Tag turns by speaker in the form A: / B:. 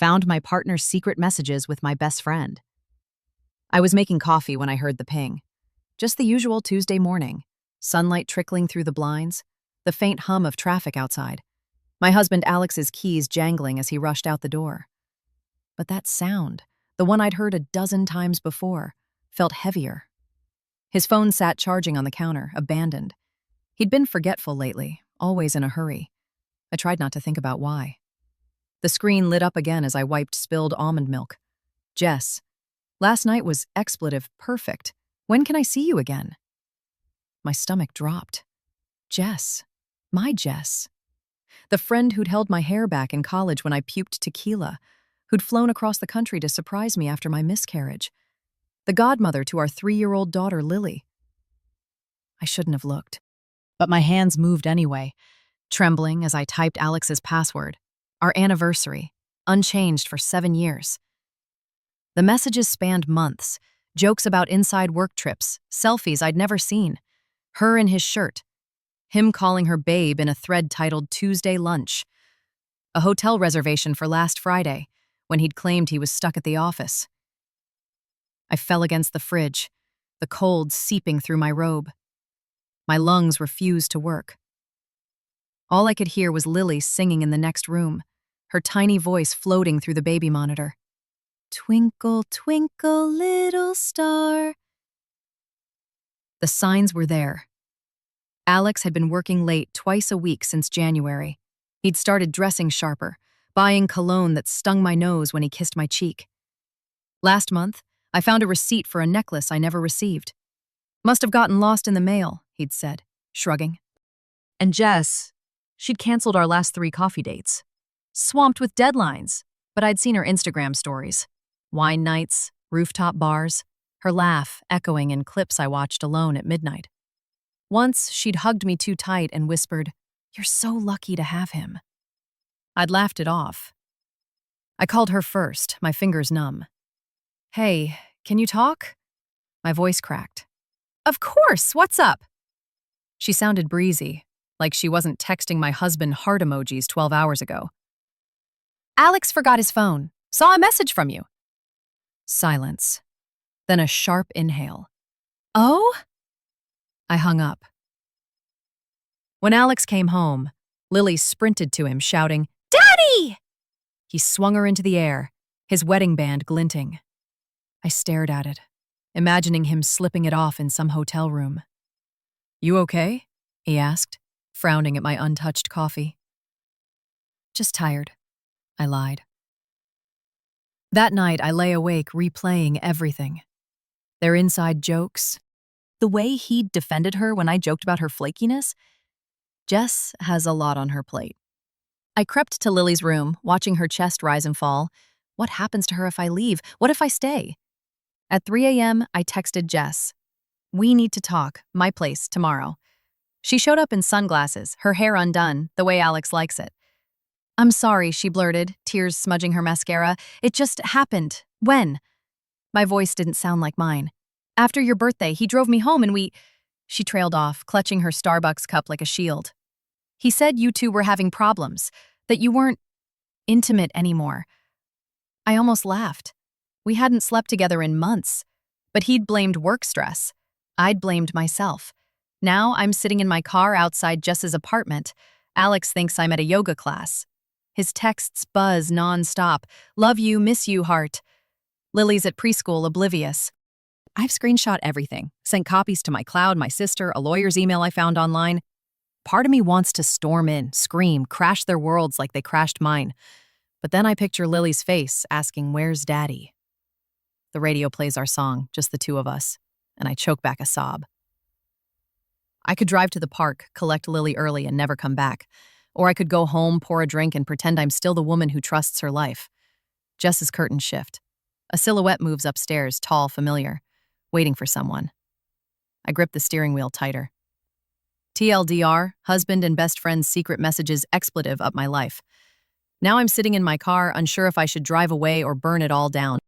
A: Found my partner's secret messages with my best friend. I was making coffee when I heard the ping. Just the usual Tuesday morning. Sunlight trickling through the blinds, the faint hum of traffic outside. My husband Alex's keys jangling as he rushed out the door. But that sound, the one I'd heard a dozen times before, felt heavier. His phone sat charging on the counter, abandoned. He'd been forgetful lately, always in a hurry. I tried not to think about why. The screen lit up again as I wiped spilled almond milk. Jess. Last night was expletive perfect. When can I see you again? My stomach dropped. Jess. My Jess. The friend who'd held my hair back in college when I puked tequila, who'd flown across the country to surprise me after my miscarriage. The godmother to our 3-year-old daughter, Lily. I shouldn't have looked. But my hands moved anyway, trembling as I typed Alex's password. Our anniversary, unchanged for 7 years. The messages spanned months, jokes about inside work trips, selfies I'd never seen, her in his shirt, him calling her babe in a thread titled Tuesday Lunch, a hotel reservation for last Friday, when he'd claimed he was stuck at the office. I fell against the fridge, the cold seeping through my robe. My lungs refused to work. All I could hear was Lily singing in the next room, her tiny voice floating through the baby monitor. Twinkle, twinkle, little star. The signs were there. Alex had been working late twice a week since January. He'd started dressing sharper, buying cologne that stung my nose when he kissed my cheek. Last month, I found a receipt for a necklace I never received. Must have gotten lost in the mail, he'd said, shrugging. And Jess, she'd canceled our last 3 coffee dates. Swamped with deadlines, but I'd seen her Instagram stories. Wine nights, rooftop bars, her laugh echoing in clips I watched alone at midnight. Once, she'd hugged me too tight and whispered, "You're so lucky to have him." I'd laughed it off. I called her first, my fingers numb. "Hey, can you talk?" My voice cracked. "Of course, what's up?" She sounded breezy, like she wasn't texting my husband heart emojis 12 hours ago. "Alex forgot his phone. Saw a message from you." Silence. Then a sharp inhale. "Oh?" I hung up. When Alex came home, Lily sprinted to him, shouting, "Daddy!" He swung her into the air, his wedding band glinting. I stared at it, imagining him slipping it off in some hotel room. "You okay?" he asked, frowning at my untouched coffee. "Just tired," I lied. That night, I lay awake replaying everything. Their inside jokes. The way he'd defended her when I joked about her flakiness. Jess has a lot on her plate. I crept to Lily's room, watching her chest rise and fall. What happens to her if I leave? What if I stay? At 3 a.m., I texted Jess. "We need to talk, my place, tomorrow." She showed up in sunglasses, her hair undone, the way Alex likes it. "I'm sorry," she blurted, tears smudging her mascara. "It just happened." "When?" My voice didn't sound like mine. "After your birthday, he drove me home and we—" She trailed off, clutching her Starbucks cup like a shield. "He said you two were having problems, that you weren't intimate anymore." I almost laughed. We hadn't slept together in months, but he'd blamed work stress. I'd blamed myself. Now I'm sitting in my car outside Jess's apartment. Alex thinks I'm at a yoga class. His texts buzz nonstop. "Love you, miss you, heart." Lily's at preschool, oblivious. I've screenshot everything, sent copies to my cloud, my sister, a lawyer's email I found online. Part of me wants to storm in, scream, crash their worlds like they crashed mine. But then I picture Lily's face, asking, "Where's Daddy?" The radio plays our song, just the two of us, and I choke back a sob. I could drive to the park, collect Lily early, and never come back. Or I could go home, pour a drink, and pretend I'm still the woman who trusts her life. Jess's curtains shift. A silhouette moves upstairs, tall, familiar, waiting for someone. I grip the steering wheel tighter. TLDR, husband and best friend's secret messages expletive up my life. Now I'm sitting in my car, unsure if I should drive away or burn it all down.